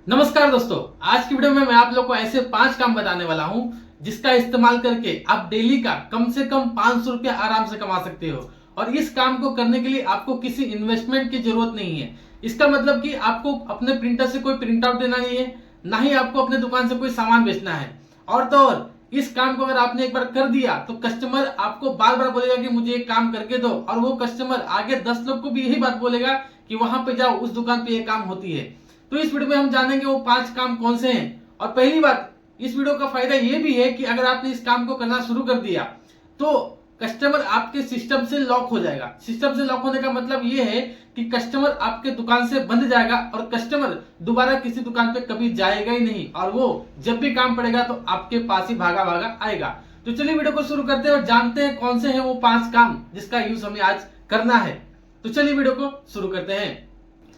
नमस्कार दोस्तों, आज की वीडियो में मैं आप लोग को ऐसे 5 काम बताने वाला हूं जिसका इस्तेमाल करके आप डेली का कम से कम 500 रुपया आराम से कमा सकते हो। और इस काम को करने के लिए आपको किसी इन्वेस्टमेंट की जरूरत नहीं है। इसका मतलब कि आपको अपने प्रिंटर से कोई प्रिंट आउट देना नहीं है, ना ही आपको अपने दुकान से कोई सामान बेचना है। और तो और इस काम को अगर आपने एक बार कर दिया तो कस्टमर आपको बार बार बोलेगा कि मुझे एक काम करके दो, और वो कस्टमर आगे 10 लोग को भी यही बात बोलेगा कि वहां पे जाओ, उस दुकान पे ये काम होती है। तो इस वीडियो में हम जानेंगे वो 5 काम कौन से हैं। और पहली बात, इस वीडियो का फायदा ये भी है कि अगर आपने इस काम को करना शुरू कर दिया तो कस्टमर आपके सिस्टम से लॉक हो जाएगा। सिस्टम से लॉक होने का मतलब ये है कि कस्टमर आपके दुकान से बंद जाएगा और कस्टमर दोबारा किसी दुकान पे कभी जाएगा ही नहीं, और वो जब भी काम पड़ेगा तो आपके पास ही भागा भागा आएगा। तो चलिए वीडियो को शुरू करते हैं और जानते हैं कौन से हैं वो 5 काम जिसका यूज हमें आज करना है। तो चलिए वीडियो को शुरू करते हैं।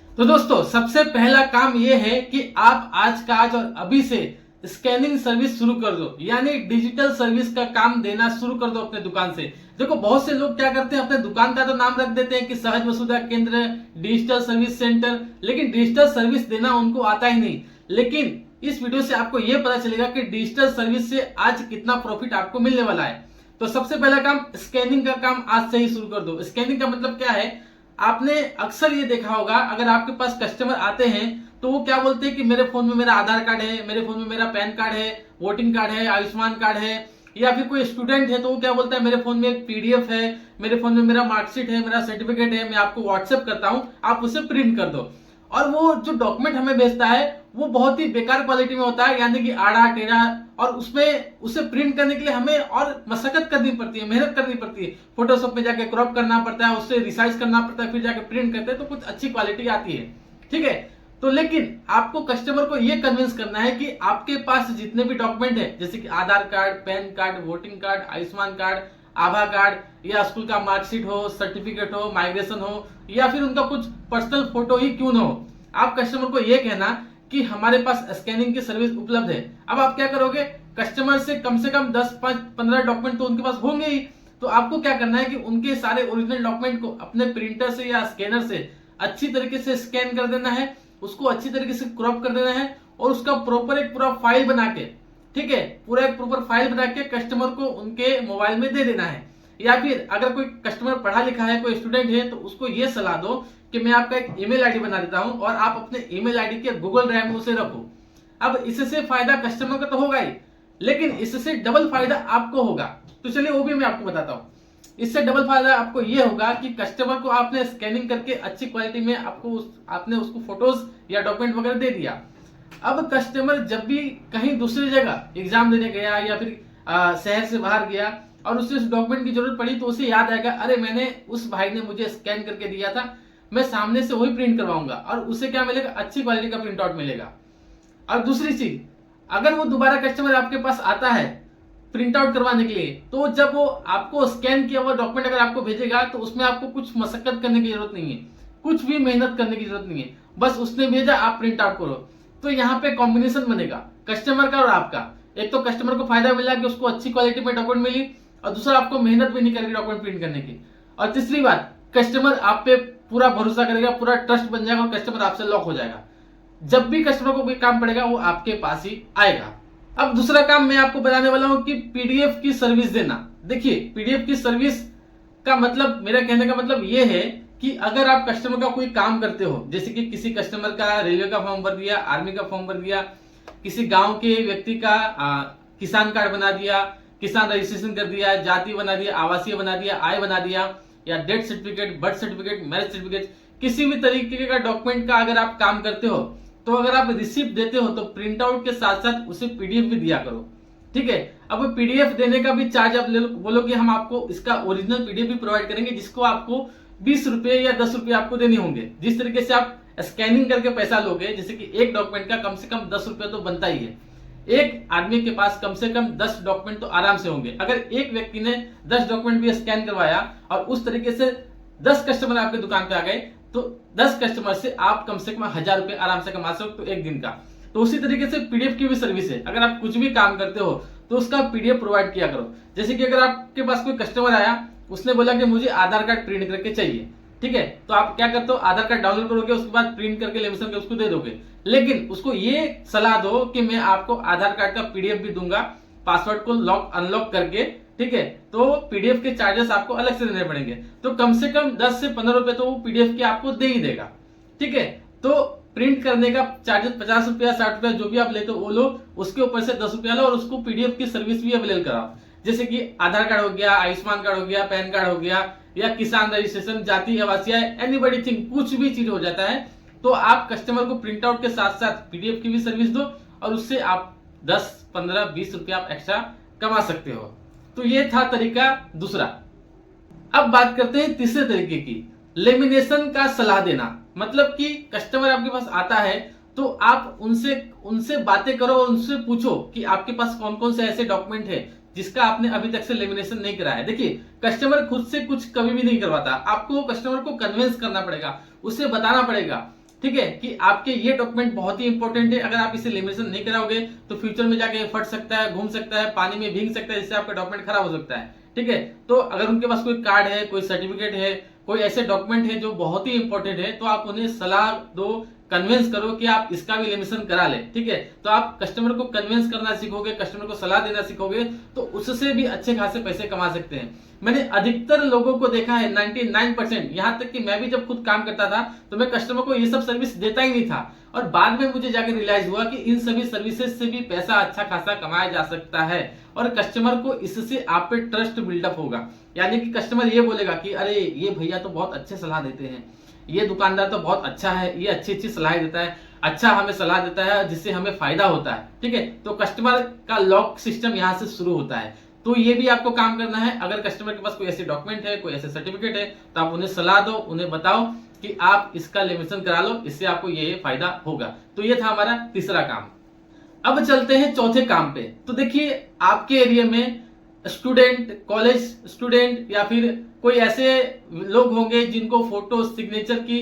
तो दोस्तों, सबसे पहला काम यह है कि आप आज का आज और अभी से स्कैनिंग सर्विस शुरू कर दो, यानी डिजिटल सर्विस का काम देना शुरू कर दो अपने दुकान से। देखो, बहुत से लोग क्या करते हैं, अपने दुकान का तो नाम रख देते हैं कि सहज वसुधा केंद्र, डिजिटल सर्विस सेंटर, लेकिन डिजिटल सर्विस देना उनको आता ही नहीं। लेकिन इस वीडियो से आपको यह पता चलेगा कि डिजिटल सर्विस से आज कितना प्रॉफिट आपको मिलने वाला है। तो सबसे पहला काम, स्कैनिंग का काम आज से ही शुरू कर दो। स्कैनिंग का मतलब क्या है, आपने अक्सर ये देखा होगा, अगर आपके पास कस्टमर आते हैं तो वो क्या बोलते हैं कि मेरे फोन में मेरा आधार कार्ड है, मेरे फोन में मेरा पैन कार्ड है, वोटिंग कार्ड है, आयुष्मान कार्ड है। या फिर कोई स्टूडेंट है तो वो क्या बोलता है, मेरे फोन में एक पीडीएफ है, मेरे फोन में मेरा मार्कशीट है, मेरा सर्टिफिकेट है, मैं आपको व्हाट्सएप करता हूं, आप उसे प्रिंट कर दो। और वो जो डॉक्यूमेंट हमें भेजता है वो बहुत ही बेकार क्वालिटी में होता है, यानी कि आड़ा टेढ़ा, और उसमें उसे प्रिंट करने के लिए हमें और मशक्कत करनी पड़ती है, मेहनत करनी पड़ती है। फोटोशॉप में जाके क्रॉप करना पड़ता है, उससे रिसाइज करना पड़ता है, फिर जाके प्रिंट करते हैं तो कुछ अच्छी क्वालिटी आती है। ठीक है, तो लेकिन आपको कस्टमर को यह कन्विंस करना है कि आपके पास जितने भी डॉक्यूमेंट है, जैसे कि Aadhaar card, PAN card, voting card, Ayushman card, Abha card, या स्कूल का मार्कशीट हो, सर्टिफिकेट हो, माइग्रेशन हो, या फिर उनका कुछ पर्सनल फोटो ही क्यों ना हो, आप कस्टमर को यह कहना कि हमारे पास स्कैनिंग की सर्विस उपलब्ध है। अब आप क्या करोगे, कस्टमर से कम 10-15 डॉक्यूमेंट तो उनके पास होंगे ही। तो आपको क्या करना है कि उनके सारे ओरिजिनल डॉक्यूमेंट को अपने प्रिंटर से या स्कैनर से अच्छी तरीके से स्कैन कर देना है, उसको अच्छी तरीके से क्रॉप कर देना है, और उसका प्रॉपर एक पूरा फाइल बना के, ठीक है, पूरा एक प्रॉपर फाइल बना के कस्टमर को उनके मोबाइल में दे देना है। या फिर अगर कोई कस्टमर पढ़ा लिखा है, कोई स्टूडेंट है, तो उसको ये सलाह दो कि मैं आपका एक ईमेल आईडी बना देता हूं और आप अपने ईमेल आईडी के गूगल ड्राइव में उसे रखो। अब इससे फायदा कस्टमर का तो होगा ही, लेकिन इससे डबल फायदा आपको होगा। तो चलिए वो भी मैं आपको बताता हूं। इससे डबल फायदा आपको यह होगा कि कस्टमर को आपने स्कैनिंग करके अच्छी क्वालिटी में आपने उसको फोटोज या डॉक्यूमेंट वगैरह दे दिया। अब कस्टमर जब भी कहीं दूसरी जगह एग्जाम देने गया या फिर शहर से बाहर गया और उसे उस डॉक्यूमेंट की जरूरत पड़ी, तो उसे याद आएगा, अरे मैंने उस भाई ने मुझे स्कैन करके दिया था, मैं सामने से वही प्रिंट करवाऊंगा, और उसे क्या मिलेगा, अच्छी क्वालिटी का प्रिंट आउट मिलेगा। और दूसरी चीज, अगर वो दोबारा कस्टमर आपके पास आता है प्रिंट आउट करवाने के लिए, तो जब वो आपको स्कैन किया हुआ डॉक्यूमेंट अगर आपको भेजेगा तो उसमें आपको कुछ मशक्कत करने की जरूरत नहीं है, कुछ भी मेहनत करने की जरूरत नहीं है, बस उसने भेजा, आप प्रिंट आउट करो। तो यहाँ पे कॉम्बिनेशन बनेगा कस्टमर का और आपका। एक तो कस्टमर को फायदा मिला कि उसको अच्छी क्वालिटी में डॉक्यूमेंट मिली, और दूसरा आपको मेहनत भी नहीं करेगी डॉक्यूमेंट प्रिंट करने की। और तीसरी बात, कस्टमर आप पे पूरा भरोसा करेगा, पूरा ट्रस्ट बन जाएगा और कस्टमर आपसे लॉक हो जाएगा। जब भी कस्टमर को कोई काम पड़ेगा वो आपके पास ही आएगा। अब दूसरा काम मैं आपको बताने वाला हूं कि पीडीएफ की सर्विस देना। देखिए, पीडीएफ की सर्विस का मतलब, मेरा कहने का मतलब यह है कि अगर आप कस्टमर का कोई काम करते हो, जैसे कि किसी कस्टमर का रेलवे का फॉर्म भर दिया, आर्मी का फॉर्म भर दिया, किसी गांव के व्यक्ति का किसान कार्ड बना दिया, किसान रजिस्ट्रेशन कर दिया, जाति बना दिया, आवासीय बना दिया, आय बना दिया, या death certificate, birth certificate, marriage certificate, किसी भी तरीके का डॉक्यूमेंट का अगर आप काम करते हो, तो अगर आप रिसिप्ट देते हो तो प्रिंट आउट के साथ साथ उसे पीडीएफ भी दिया करो। ठीक है, अब पीडीएफ देने का भी चार्ज आप ले लो, बोलो कि हम आपको इसका ओरिजिनल पीडीएफ भी प्रोवाइड करेंगे, जिसको आपको 20 रुपए या 10 रुपए आपको देने होंगे। जिस तरीके से आप स्कैनिंग करके पैसा लोगे, जैसे कि एक डॉक्यूमेंट का कम से कम 10 रुपए तो बनता ही है। एक आदमी के पास कम से कम 10 डॉक्यूमेंट तो आराम से होंगे। अगर एक व्यक्ति ने 10 डॉक्यूमेंट भी स्कैन करवाया और उस तरीके से 10 कस्टमर आपके दुकान पे आ गए, तो 10 कस्टमर से आप कम 1000 रुपए आराम से कमा सकते हो एक दिन का। तो उसी तरीके से पीडीएफ की भी सर्विस है। अगर आप कुछ भी काम करते हो तो उसका पीडीएफ प्रोवाइड किया करो। जैसे कि अगर आपके पास कोई कस्टमर आया, उसने बोला कि मुझे आधार कार्ड प्रिंट करके चाहिए, ठीक है। तो आप क्या करते हो, आधार कार्ड डाउनलोड करोगे, उसके बाद प्रिंट करके लेमिनेशन के उसको दे दोगे, लेकिन उसको ये सलाह दो कि मैं आपको आधार कार्ड का पीडीएफ भी दूंगा, पासवर्ड को लॉक अनलॉक करके, ठीक है। तो पीडीएफ के चार्जेस आपको अलग से देने पड़ेंगे, तो कम से कम 10 से 15 रुपए तो वो पीडीएफ के आपको दे ही देगा, ठीक है। तो प्रिंट करने का चार्जेस 50 रुपया 60 रुपया जो भी आप लेते हो वो लो, उसके ऊपर से 10 रुपया लो और उसको पीडीएफ की सर्विस भी अवेलेबल कराओ। जैसे कि आधार कार्ड हो गया, आयुष्मान कार्ड हो गया, पैन कार्ड हो गया, या किसान रजिस्ट्रेशन, जाति आवासीय, एनीबडी थिंग, कुछ भी चीज हो जाता है, तो आप कस्टमर को प्रिंट आउट के साथ साथ पीडीएफ की भी सर्विस दो और उससे आप 10, 15, 20 रुपया आप एक्स्ट्रा कमा सकते हो। तो ये था तरीका दूसरा। अब बात करते हैं तीसरे तरीके की, लेमिनेशन का सलाह देना। मतलब कि कस्टमर आपके पास आता है तो आप उनसे उनसे बातें करो और उनसे पूछो कि आपके पास कौन कौन से ऐसे डॉक्यूमेंट है जिसका आपने अभी तक से लेमिनेशन नहीं कराया है। देखिए, कस्टमर खुद से कुछ कभी भी नहीं करवाता, आपको कस्टमर को कन्विंस करना पड़ेगा, उसे बताना पड़ेगा, ठीक है, कि आपके ये डॉक्यूमेंट बहुत ही इंपॉर्टेंट है, अगर आप इसे लेमिनेशन नहीं कराओगे तो फ्यूचर में जाके फट सकता है, घूम सकता है, पानी में भीग सकता है, जिससे आपका डॉक्यूमेंट खराब हो सकता है, ठीक है। तो अगर उनके पास कोई कार्ड है, कोई सर्टिफिकेट है, कोई ऐसे डॉक्यूमेंट है जो बहुत ही इंपॉर्टेंट है, तो आप उन्हें सलाह दो, कन्विंस करो कि आप इसका भी लेमिनेशन करा ले, ठीक है। तो आप कस्टमर को कन्विंस करना सीखोगे, कस्टमर को सलाह देना सीखोगे, तो उससे भी अच्छे खासे पैसे कमा सकते हैं। मैंने अधिकतर लोगों को देखा है, 99%, यहां तक कि मैं भी जब खुद काम करता था तो मैं कस्टमर को ये सब सर्विस देता ही नहीं था, और बाद में मुझे जाकर रियलाइज हुआ कि इन सभी सर्विसेज से भी पैसा अच्छा खासा कमाया जा सकता है, और कस्टमर को इससे आप पे ट्रस्ट बिल्डअप होगा। यानी कि कस्टमर ये बोलेगा कि अरे ये भैया तो बहुत अच्छे सलाह देते हैं, ये दुकानदार तो बहुत अच्छा है, ये अच्छी अच्छी सलाह देता है, अच्छा हमें सलाह देता है जिससे हमें फायदा होता है, ठीक है। तो कस्टमर का लॉक सिस्टम यहां से शुरू होता है। तो ये भी आपको काम करना है। अगर कस्टमर के पास कोई ऐसे डॉक्यूमेंट है, कोई ऐसे सर्टिफिकेट है, तो आप उन्हें सलाह दो, उन्हें बताओ कि आप इसका लेमिनेशन करा लो, इससे आपको ये फायदा होगा। तो ये था हमारा तीसरा काम। अब चलते हैं चौथे काम पे। तो देखिए, आपके एरिया में स्टूडेंट, कॉलेज स्टूडेंट, या फिर कोई ऐसे लोग होंगे जिनको फोटो सिग्नेचर की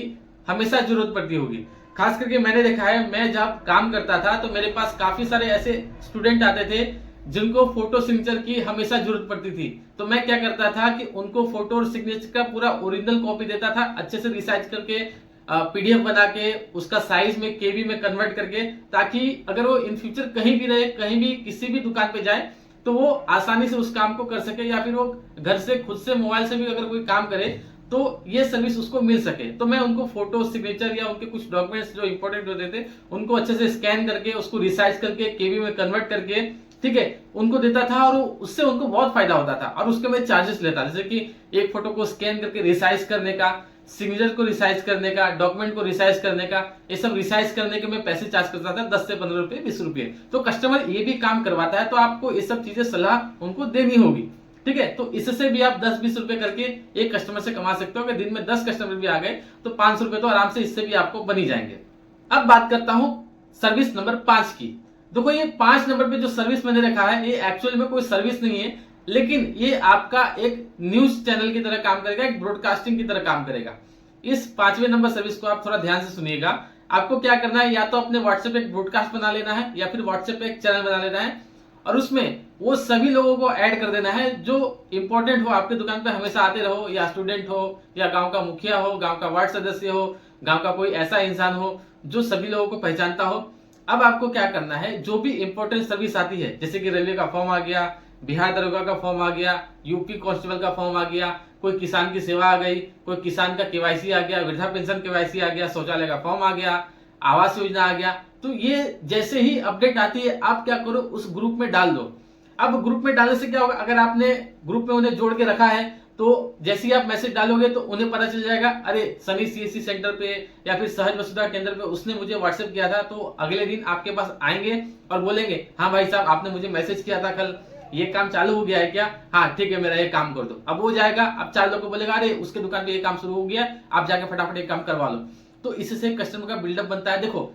हमेशा जरूरत पड़ती होगी। खास करके मैंने देखा है, मैं जब काम करता था तो मेरे पास काफी सारे ऐसे स्टूडेंट आते थे जिनको फोटो सिग्नेचर की हमेशा जरूरत पड़ती थी। तो मैं क्या करता था कि उनको फोटो और सिग्नेचर का पूरा ओरिजिनल कॉपी देता था, अच्छे से रिसाइज करके, पीडीएफ बना के, उसका साइज में केबी में कन्वर्ट करके, ताकि अगर वो इन फ्यूचर कहीं भी रहे, कहीं भी किसी भी दुकान पे जाए तो वो आसानी से उस काम को कर सके, या फिर वो घर से खुद से मोबाइल से भी अगर कोई काम करे तो ये सर्विस उसको मिल सके। तो मैं उनको फोटो सिग्नेचर या उनके कुछ डॉक्यूमेंट्स जो इंपॉर्टेंट होते थे उनको अच्छे से स्कैन करके, उसको रिसाइज करके, केबी में कन्वर्ट करके, ठीक है, उनको देता था, और उससे उनको बहुत फायदा होता था। और उसके मैं चार्जेस लेता, जैसे कि एक फोटो को स्कैन करके रिसाइज करने का, सिग्नेचर को रिसाइज करने का, डॉक्यूमेंट को रिसाइज करने का, ये सब रिसाइज करने के मैं पैसे चार्ज करता था, 10 से 15 रुपए, 20 रुपए। तो कस्टमर ये भी काम करवाता है, तो आपको ये सब चीजें सलाह उनको देनी होगी, ठीक है। तो इससे भी आप 10-20 रुपए करके एक कस्टमर से कमा सकते हो। अगर दिन में 10 कस्टमर भी आ गए तो 500 रुपए तो आराम से इससे भी आपको बनी जाएंगे। अब बात करता हूं सर्विस नंबर 5 की। देखो, ये 5 नंबर पे जो सर्विस मैंने रखा है, ये एक्चुअल में कोई सर्विस नहीं है, लेकिन ये आपका एक न्यूज चैनल की तरह काम करेगा, एक ब्रॉडकास्टिंग की तरह काम करेगा। इस 5वें नंबर सर्विस को आप थोड़ा ध्यान से सुनिएगा। आपको क्या करना है, या तो अपने व्हाट्सएप पे एक ब्रॉडकास्ट बना लेना है, या फिर व्हाट्सएप पे एक चैनल बना लेना है, और उसमें वो सभी लोगों को ऐड कर देना है जो इंपॉर्टेंट हो, आपके दुकान पे हमेशा आते रहो, या स्टूडेंट हो, या गांव का मुखिया हो, गांव का वार्ड सदस्य हो, गांव का कोई ऐसा इंसान हो जो सभी लोगों को पहचानता हो। अब आपको क्या करना है, जो भी इंपॉर्टेंट सर्विस आती है, जैसे कि रेलवे का फॉर्म आ गया, बिहार दरोगा का फॉर्म आ गया, यूपी कांस्टेबल का फॉर्म आ गया, कोई किसान की सेवा आ गई, कोई किसान का केवाईसी आ गया, वृद्धा पेंशन केवाईसी आ गया, शौचालय का फॉर्म आ गया, आवास योजना आ गया, तो ये जैसे ही अपडेट आती है आप क्या करो, उस ग्रुप में डाल दो। अब ग्रुप में डालने से क्या होगा, अगर आपने ग्रुप में उन्हें जोड़ के रखा है तो जैसे ही आप मैसेज डालोगे तो उन्हें पता चल जाएगा, अरे सनी सीएससी सेंटर पे या फिर सहज वसुधा केंद्र पे उसने मुझे व्हाट्सएप किया था। तो अगले दिन आपके पास आएंगे और बोलेंगे, हाँ भाई साहब आपने मुझे मैसेज किया था कल, ये काम चालू हो गया है क्या? हाँ ठीक है, मेरा ये काम कर दो। अब वो जाएगा, अब 4 लोग को बोलेगा, अरे उसके दुकान पे ये काम शुरू हो गया, आप जाके फटाफट ये काम करवा लो। तो इससे कस्टमर का बिल्डअप बनता है। देखो,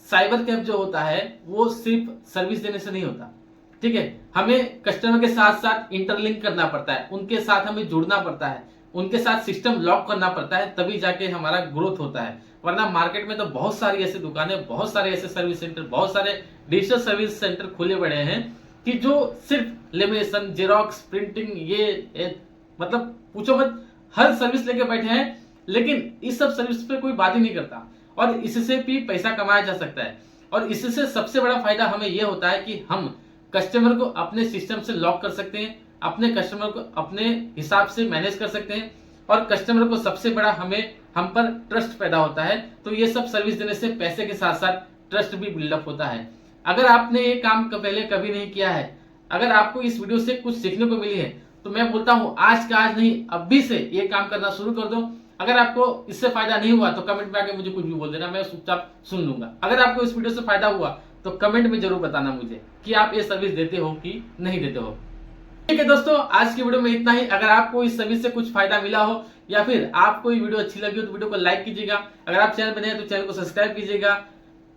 साइबर कैफ जो होता है वो सिर्फ सर्विस देने से नहीं होता, ठीक है, हमें कस्टमर के साथ साथ इंटरलिंक करना पड़ता है, उनके साथ हमें जुड़ना पड़ता है, उनके साथ सिस्टम लॉक करना पड़ता है, तभी जाके हमारा ग्रोथ होता है। वरना मार्केट में तो बहुत सारी ऐसी दुकानें, बहुत सारे ऐसे सर्विस सेंटर, बहुत सारे डिजिटल सर्विस सेंटर खुले पड़े हैं कि जो सिर्फ लेमिनेशन, जेरोक्स, प्रिंटिंग, ये मतलब पूछो मत, हर सर्विस लेके बैठे हैं, लेकिन इस सब सर्विस पे कोई बात ही नहीं करता और इससे भी पैसा कमाया जा सकता है। और इससे सबसे बड़ा फायदा हमें यह होता है कि हम कस्टमर को अपने सिस्टम से लॉक कर सकते हैं, अपने कस्टमर को अपने हिसाब से मैनेज कर सकते हैं और कस्टमर को सबसे बड़ा हम पर ट्रस्ट पैदा होता है। तो ये सब सर्विस देने से पैसे के साथ साथ ट्रस्ट भी बिल्डअप होता है। अगर आपने ये काम पहले कभी नहीं किया है, अगर आपको इस वीडियो से कुछ सीखने को मिली है, तो मैं बोलता हूं आज का आज नहीं, अभी से ये काम करना शुरू कर दो। अगर आपको इससे फायदा नहीं हुआ तो कमेंट में आके मुझे कुछ भी बोल देना, मैं चुपचाप सुन लूंगा। अगर आपको इस वीडियो से फायदा हुआ तो कमेंट में जरूर बताना मुझे कि आप ये सर्विस देते हो कि नहीं देते हो। ठीक है दोस्तों, आज की वीडियो में इतना ही। अगर आपको इस सर्विस से कुछ फायदा मिला हो या फिर आपको ये वीडियो अच्छी लगी हो तो वीडियो को लाइक कीजिएगा। अगर आप चैनल पर नए हैं तो चैनल को सब्सक्राइब कीजिएगा।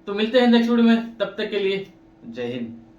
तो मिलते हैं नेक्स्ट वीडियो में, तब तक के लिए जय हिंद।